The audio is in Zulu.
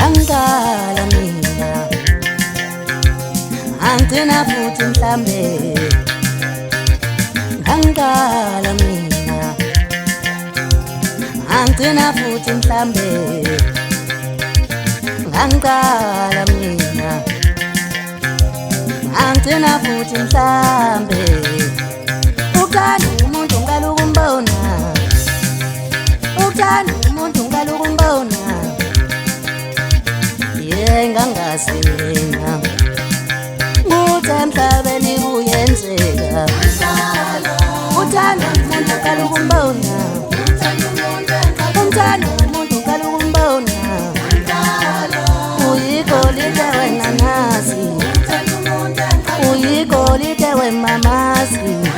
Angikala mina angigcina futhi mhlambe angikala mina angigcina futhi mhlambe angikala mina angigcina futhi mhlambe uthanda umuntu ngalo kumbona uthanda umuntu ngalo kumbona ngangasina kuthi emhlabeni kuyenzeka uthanda umuntu ngalo kumbona umthanda umuntu ngalo kumbona uyigolide wena nasi uyigolide wemamazi.